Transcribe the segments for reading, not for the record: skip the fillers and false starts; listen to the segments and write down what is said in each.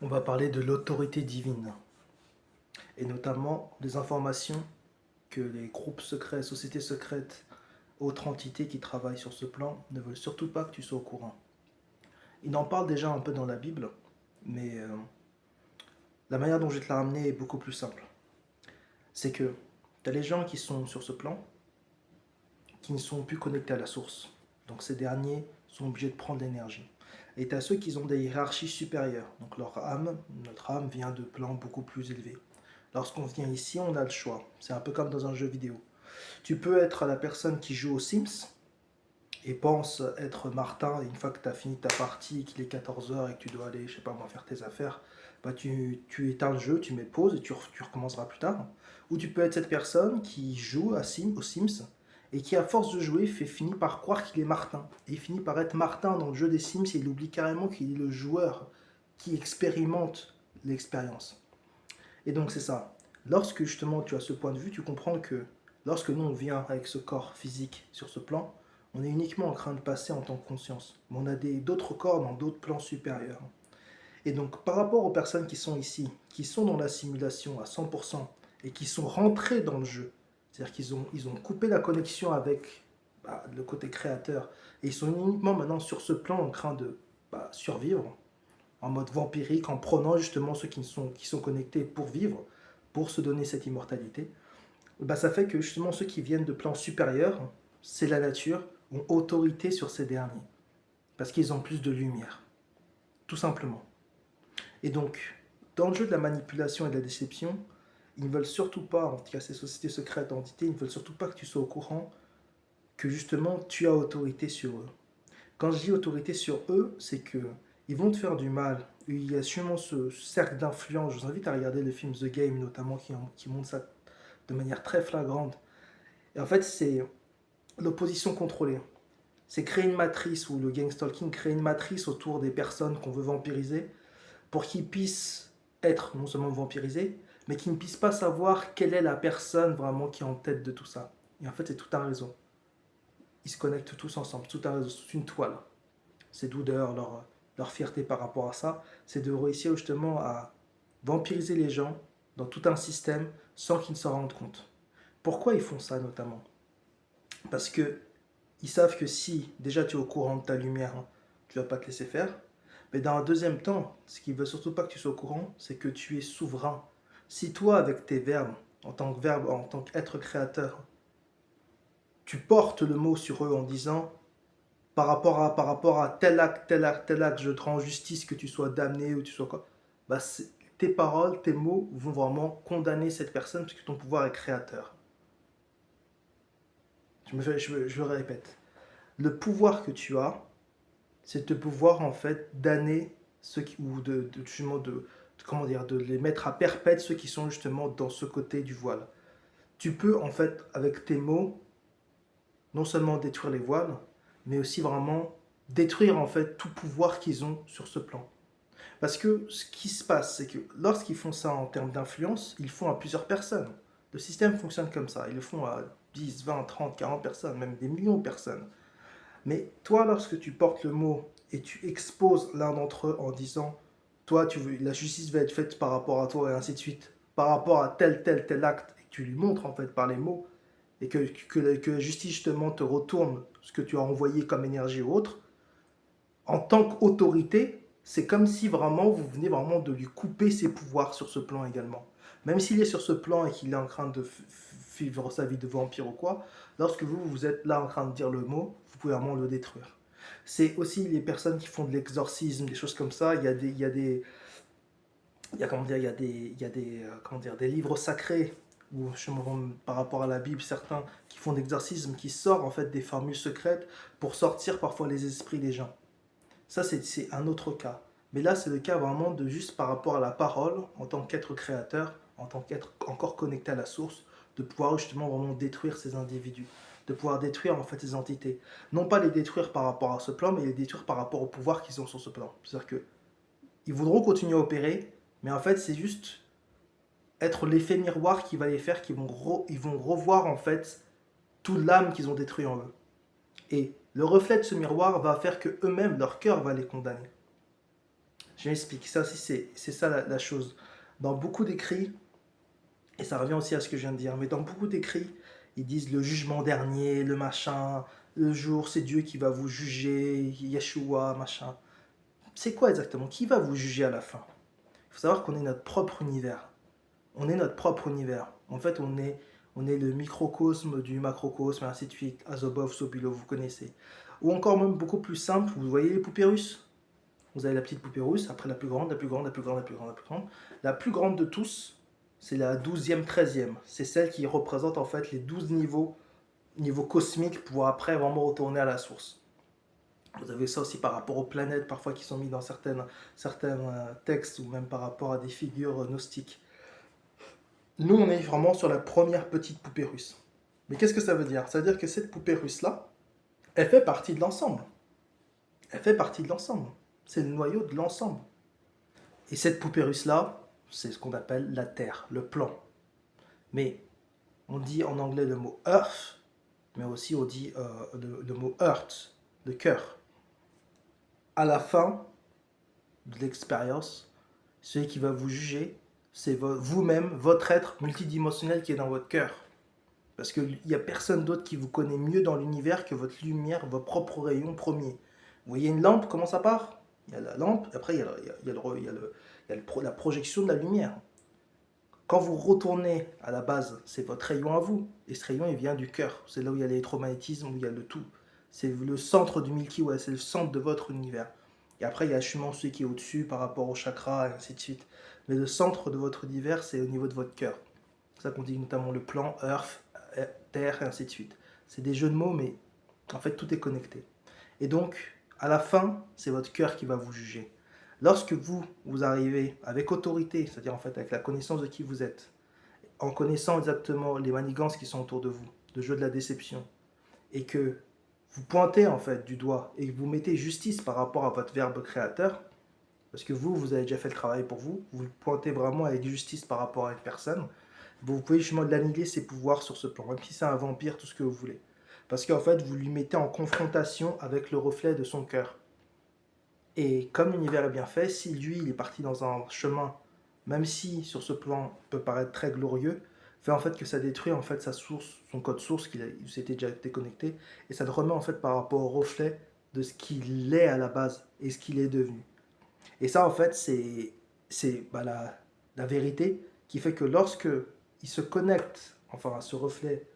On va parler de l'autorité divine et notamment des informations que les groupes secrets, sociétés secrètes, autres entités qui travaillent sur ce plan ne veulent surtout pas que tu sois au courant. Ils en parlent déjà un peu dans la Bible, mais la manière dont je vais te la ramener est beaucoup plus simple. C'est que tu as les gens qui sont sur ce plan, qui ne sont plus connectés à la source. Donc ces derniers sont obligés de prendre l'énergie. Et tu as ceux qui ont des hiérarchies supérieures. Donc leur âme, notre âme vient de plans beaucoup plus élevés. Lorsqu'on vient ici, on a le choix. C'est un peu comme dans un jeu vidéo. Tu peux être la personne qui joue aux Sims et pense être Martin, et une fois que tu as fini ta partie, qu'il est 14 heures et que tu dois aller, je sais pas moi, faire tes affaires, bah tu éteins le jeu, tu mets pause et tu recommenceras plus tard. Ou tu peux être cette personne qui joue aux Sims et qui, à force de jouer, finit par croire qu'il est Martin. Et il finit par être Martin dans le jeu des Sims et il oublie carrément qu'il est le joueur qui expérimente l'expérience. Et donc c'est ça. Lorsque justement tu as ce point de vue, tu comprends que lorsque nous on vient avec ce corps physique sur ce plan, on est uniquement en train de passer en tant que conscience. Mais on a d'autres corps dans d'autres plans supérieurs. Et donc par rapport aux personnes qui sont ici, qui sont dans la simulation à 100% et qui sont rentrées dans le jeu, c'est-à-dire qu'ils ont coupé la connexion avec le côté créateur et ils sont uniquement maintenant sur ce plan en train de survivre en mode vampirique, en prenant justement ceux qui sont connectés pour vivre, pour se donner cette immortalité, ça fait que justement ceux qui viennent de plans supérieurs, c'est la nature, ont autorité sur ces derniers. Parce qu'ils ont plus de lumière. Tout simplement. Et donc, dans le jeu de la manipulation et de la déception, ils ne veulent surtout pas, en tout cas ces sociétés secrètes, entités, ils ne veulent surtout pas que tu sois au courant que justement tu as autorité sur eux. Quand je dis autorité sur eux, c'est que ils vont te faire du mal. Il y a sûrement ce cercle d'influence. Je vous invite à regarder le film The Game, notamment, qui montre ça de manière très flagrante. Et en fait, c'est l'opposition contrôlée. C'est créer une matrice, ou le gang stalking crée une matrice autour des personnes qu'on veut vampiriser, pour qu'ils puissent être non seulement vampirisés, mais qu'ils ne puissent pas savoir quelle est la personne vraiment qui est en tête de tout ça. Et en fait, c'est tout un réseau. Ils se connectent tous ensemble, tout un réseau, toute une toile. C'est d'où d'ailleurs leur fierté par rapport à ça, c'est de réussir justement à vampiriser les gens dans tout un système sans qu'ils ne s'en rendent compte. Pourquoi ils font ça notamment? Parce que ils savent que si déjà tu es au courant de ta lumière, tu ne vas pas te laisser faire. Mais dans un deuxième temps, ce qu'ils ne veulent surtout pas que tu sois au courant, c'est que tu es souverain. Si toi, avec tes verbes, en tant qu'être créateur, tu portes le mot sur eux en disant par rapport à tel acte, tel acte, je te rends justice, que tu sois damné ou tu sois quoi, tes paroles, tes mots vont vraiment condamner cette personne parce que ton pouvoir est créateur. Je le répète. Le pouvoir que tu as, c'est de pouvoir en fait damner ceux qui, ou justement comment dire, de les mettre à perpète ceux qui sont justement dans ce côté du voile. Tu peux en fait, avec tes mots, non seulement détruire les voiles, mais aussi vraiment détruire en fait tout pouvoir qu'ils ont sur ce plan. Parce que ce qui se passe, c'est que lorsqu'ils font ça en termes d'influence, ils le font à plusieurs personnes. Le système fonctionne comme ça. Ils le font à 10, 20, 30, 40 personnes, même des millions de personnes. Mais toi, lorsque tu portes le mot et tu exposes l'un d'entre eux en disant, toi, la justice va être faite par rapport à toi et ainsi de suite, par rapport à tel acte, et que tu lui montres en fait par les mots, et que la justice justement te retourne ce que tu as envoyé comme énergie ou autre, en tant qu'autorité, c'est comme si vraiment vous venez vraiment de lui couper ses pouvoirs sur ce plan également. Même s'il est sur ce plan et qu'il est en train de vivre sa vie de vampire ou quoi, lorsque vous êtes là en train de dire le mot, vous pouvez vraiment le détruire. C'est aussi les personnes qui font de l'exorcisme, des choses comme ça. Comment dire, comment dire, des livres sacrés ou par rapport à la Bible, certains qui font d'exorcisme, qui sortent en fait des formules secrètes pour sortir parfois les esprits des gens. Ça, c'est un autre cas. Mais là, c'est le cas vraiment de juste par rapport à la parole, en tant qu'être créateur, en tant qu'être encore connecté à la source, de pouvoir justement vraiment détruire ces individus, de pouvoir détruire en fait ces entités. Non pas les détruire par rapport à ce plan, mais les détruire par rapport au pouvoir qu'ils ont sur ce plan. C'est-à-dire qu'ils voudront continuer à opérer, mais en fait, c'est juste être l'effet miroir qui va les faire, ils vont revoir en fait toute l'âme qu'ils ont détruit en eux. Et le reflet de ce miroir va faire que eux-mêmes, leur cœur va les condamner. Je m'explique. Ça aussi, c'est ça la chose. Dans beaucoup d'écrits, et ça revient aussi à ce que je viens de dire, mais dans beaucoup d'écrits, ils disent le jugement dernier, le machin, le jour, c'est Dieu qui va vous juger, Yeshua, machin. C'est quoi exactement? Qui va vous juger à la fin? Il faut savoir qu'on est notre propre univers. On est notre propre univers. En fait, on est le microcosme du macrocosme, et ainsi de suite. Azobov, Sobilov, vous connaissez. Ou encore même beaucoup plus simple, vous voyez les poupées russes? Vous avez la petite poupée russe, après la plus grande, la plus grande, la plus grande, la plus grande, la plus grande. La plus grande de tous, c'est la 12e, 13e. C'est celle qui représente en fait les 12 niveaux cosmiques pour après vraiment retourner à la source. Vous avez ça aussi par rapport aux planètes, parfois qui sont mis dans certains textes, ou même par rapport à des figures gnostiques. Nous, on est vraiment sur la première petite poupée russe. Mais qu'est-ce que ça veut dire? Ça veut dire que cette poupée russe-là, elle fait partie de l'ensemble. Elle fait partie de l'ensemble. C'est le noyau de l'ensemble. Et cette poupée russe-là, c'est ce qu'on appelle la Terre, le plan. Mais on dit en anglais le mot earth, mais aussi on dit le mot earth, le cœur. À la fin de l'expérience, celui qui va vous juger, c'est vous-même, votre être multidimensionnel qui est dans votre cœur. Parce qu'il n'y a personne d'autre qui vous connaît mieux dans l'univers que votre lumière, vos propres rayons premiers. Vous voyez une lampe, comment ça part? Il y a la lampe, après il y a la projection de la lumière. Quand vous retournez à la base, c'est votre rayon à vous. Et ce rayon, il vient du cœur. C'est là où il y a l'électromagnétisme, où il y a le tout. C'est le centre du Milky Way, c'est le centre de votre univers. Et après, il y a sûrement celui qui est au-dessus par rapport au chakra, et ainsi de suite. Mais le centre de votre univers, c'est au niveau de votre cœur. C'est ça qu'on dit notamment le plan, Earth, Terre, et ainsi de suite. C'est des jeux de mots, mais en fait, tout est connecté. Et donc, à la fin, c'est votre cœur qui va vous juger. Lorsque vous arrivez avec autorité, c'est-à-dire en fait avec la connaissance de qui vous êtes, en connaissant exactement les manigances qui sont autour de vous, le jeu de la déception, et que vous pointez en fait du doigt et que vous mettez justice par rapport à votre verbe créateur, parce que vous avez déjà fait le travail pour vous, vous pointez vraiment avec justice par rapport à une personne, vous pouvez justement l'annihiler ses pouvoirs sur ce plan, même si c'est un vampire, tout ce que vous voulez. Parce qu'en fait, vous lui mettez en confrontation avec le reflet de son cœur. Et comme l'univers est bien fait, si lui, il est parti dans un chemin, même si sur ce plan peut paraître très glorieux, fait en fait que ça détruit en fait sa source, son code source il s'était déjà déconnecté, et ça le remet en fait par rapport au reflet de ce qu'il est à la base et ce qu'il est devenu. Et ça en fait c'est la vérité qui fait que lorsque il se connecte enfin à ce reflet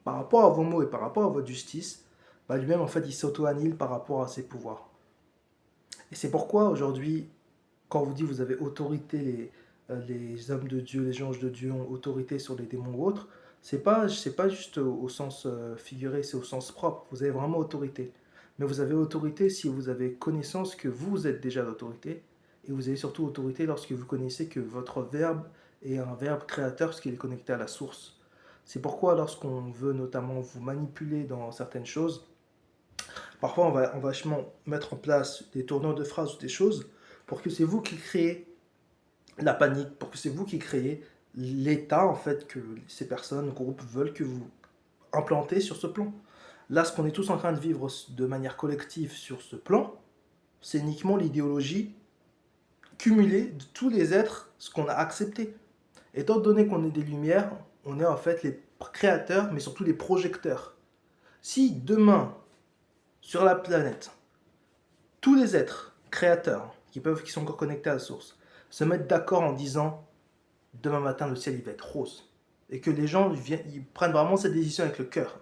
par rapport à vos mots et par rapport à votre justice, lui-même en fait il s'auto-annihile par rapport à ses pouvoirs. Et c'est pourquoi aujourd'hui, quand on vous dit vous avez autorité, les hommes de Dieu, les anges de Dieu ont autorité sur les démons ou autres, c'est pas juste au sens figuré, c'est au sens propre. Vous avez vraiment autorité. Mais vous avez autorité si vous avez connaissance que vous êtes déjà l'autorité. Et vous avez surtout autorité lorsque vous connaissez que votre verbe est un verbe créateur parce qu'il est connecté à la source. C'est pourquoi lorsqu'on veut notamment vous manipuler dans certaines choses, parfois, on va vachement mettre en place des tournures de phrases ou des choses pour que c'est vous qui créez la panique, pour que c'est vous qui créez l'état en fait que ces personnes, groupes veulent que vous implantez sur ce plan. Là, ce qu'on est tous en train de vivre de manière collective sur ce plan, c'est uniquement l'idéologie cumulée de tous les êtres, ce qu'on a accepté. Étant donné qu'on est des lumières, on est en fait les créateurs, mais surtout les projecteurs. Si demain, sur la planète, tous les êtres créateurs qui sont encore connectés à la source se mettent d'accord en disant demain matin le ciel il va être rose et que les gens ils prennent vraiment cette décision avec le cœur.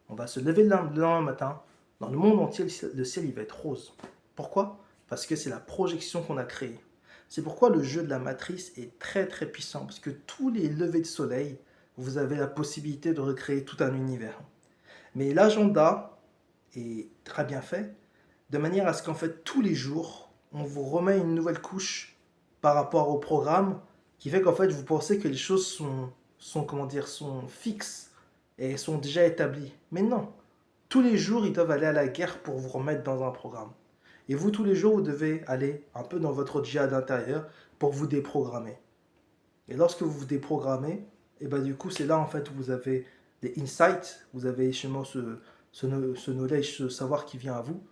On va se lever le lendemain matin, dans le monde entier le ciel il va être rose. Pourquoi? Parce que c'est la projection qu'on a créée. C'est pourquoi le jeu de la matrice est très très puissant parce que tous les levées de soleil, vous avez la possibilité de recréer tout un univers. Mais l'agenda est très bien fait de manière à ce qu'en fait tous les jours, on vous remet une nouvelle couche par rapport au programme qui fait qu'en fait vous pensez que les choses sont fixes et sont déjà établies. Mais non, tous les jours ils doivent aller à la guerre pour vous remettre dans un programme. Et vous tous les jours vous devez aller un peu dans votre djihad intérieur pour vous déprogrammer. Et lorsque vous vous déprogrammez, et ben du coup c'est là en fait où vous avez des insights, vous avez justement ce knowledge, ce savoir qui vient à vous.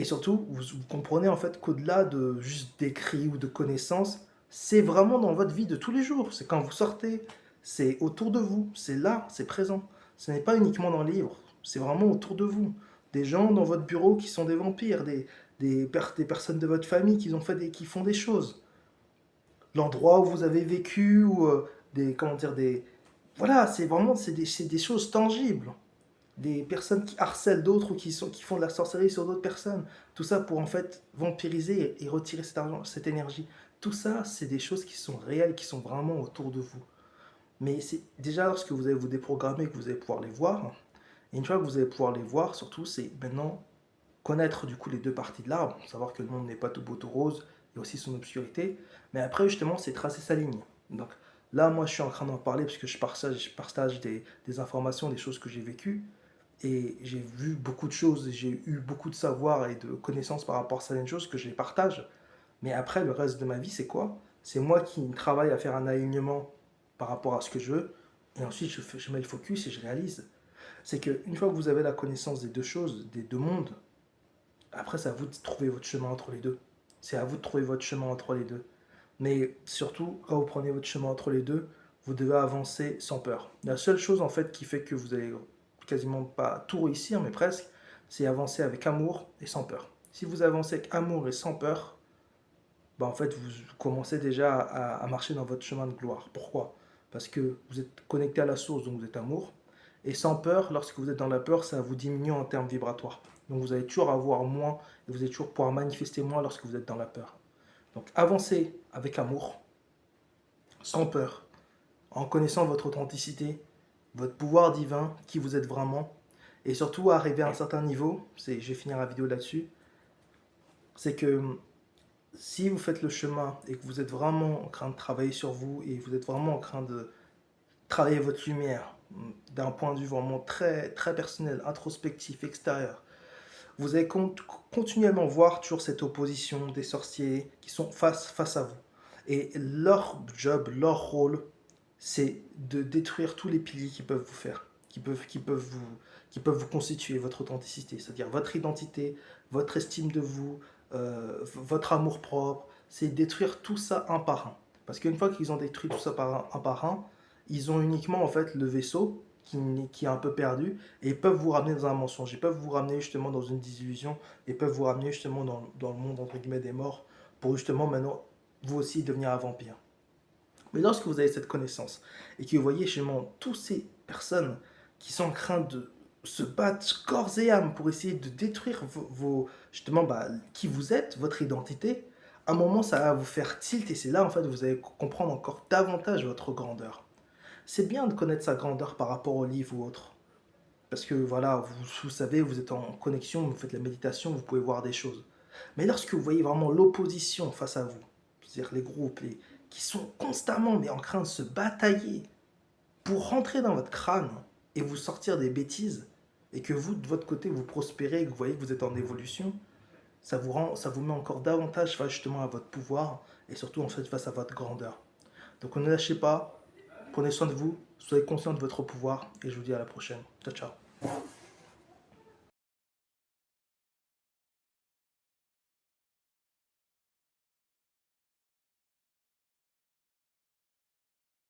Et surtout, vous comprenez en fait qu'au-delà de juste d'écrits ou de connaissances, c'est vraiment dans votre vie de tous les jours. C'est quand vous sortez, c'est autour de vous, c'est là, c'est présent. Ce n'est pas uniquement dans le livre, c'est vraiment autour de vous. Des gens dans votre bureau qui sont des vampires, des personnes de votre famille qui font des choses. L'endroit où vous avez vécu, ou comment dire, voilà, c'est des choses tangibles. Des personnes qui harcèlent d'autres ou qui font de la sorcellerie sur d'autres personnes. Tout ça pour en fait vampiriser et retirer cet argent, cette énergie. Tout ça, c'est des choses qui sont réelles, qui sont vraiment autour de vous. Mais c'est déjà lorsque vous allez vous déprogrammer que vous allez pouvoir les voir. Et une fois que vous allez pouvoir les voir, surtout, c'est maintenant connaître du coup les deux parties de l'arbre, savoir que le monde n'est pas tout beau tout rose, il y a aussi son obscurité. Mais après, justement, c'est tracer sa ligne. Donc là, moi, je suis en train d'en parler parce que je partage des informations, des choses que j'ai vécues. Et j'ai vu beaucoup de choses, et j'ai eu beaucoup de savoir et de connaissances par rapport à certaines choses que je les partage. Mais après, le reste de ma vie, c'est quoi? C'est moi qui travaille à faire un alignement par rapport à ce que je veux. Et ensuite, je mets le focus et je réalise. C'est qu'une fois que vous avez la connaissance des deux choses, des deux mondes, après, c'est à vous de trouver votre chemin entre les deux. C'est à vous de trouver votre chemin entre les deux. Mais surtout, quand vous prenez votre chemin entre les deux, vous devez avancer sans peur. La seule chose en fait qui fait que vous allez quasiment pas tout réussir, mais presque, c'est avancer avec amour et sans peur. Si vous avancez avec amour et sans peur, bah en fait, vous commencez déjà à marcher dans votre chemin de gloire. Pourquoi? Parce que vous êtes connecté à la source, donc vous êtes amour. Et sans peur, lorsque vous êtes dans la peur, ça vous diminue en termes vibratoires. Donc vous allez toujours avoir moins, et vous allez toujours pouvoir manifester moins lorsque vous êtes dans la peur. Donc avancez avec amour, sans peur, en connaissant votre authenticité, votre pouvoir divin, qui vous êtes vraiment, et surtout arriver à un certain niveau, je vais finir la vidéo là-dessus, c'est que si vous faites le chemin et que vous êtes vraiment en train de travailler sur vous et vous êtes vraiment en train de travailler votre lumière d'un point de vue vraiment très, très personnel, introspectif, extérieur, vous allez continuellement voir toujours cette opposition des sorciers qui sont face à vous. Et leur job, leur rôle, c'est de détruire tous les piliers qu'ils peuvent vous faire, qui peuvent vous constituer votre authenticité, c'est-à-dire votre identité, votre estime de vous, votre amour-propre. C'est détruire tout ça un par un. Parce qu'une fois qu'ils ont détruit tout ça un par un, ils ont uniquement en fait le vaisseau qui est un peu perdu et ils peuvent vous ramener dans un mensonge, ils peuvent vous ramener justement dans une désillusion, ils peuvent vous ramener justement dans le monde entre guillemets des morts pour justement maintenant vous aussi devenir un vampire. Mais lorsque vous avez cette connaissance et que vous voyez justement toutes ces personnes qui sont en train de se battre corps et âme pour essayer de détruire justement qui vous êtes, votre identité, à un moment ça va vous faire tilt et c'est là en fait vous allez comprendre encore davantage votre grandeur. C'est bien de connaître sa grandeur par rapport au livre ou autre. Parce que voilà, vous savez, vous êtes en connexion, vous faites la méditation, vous pouvez voir des choses. Mais lorsque vous voyez vraiment l'opposition face à vous, c'est-à-dire les groupes qui sont constamment mais en train de se batailler pour rentrer dans votre crâne et vous sortir des bêtises, et que vous, de votre côté, vous prospérez, et que vous voyez que vous êtes en évolution, ça vous met encore davantage face justement à votre pouvoir, et surtout en fait face à votre grandeur. Donc ne lâchez pas, prenez soin de vous, soyez conscient de votre pouvoir, et je vous dis à la prochaine. Ciao, ciao.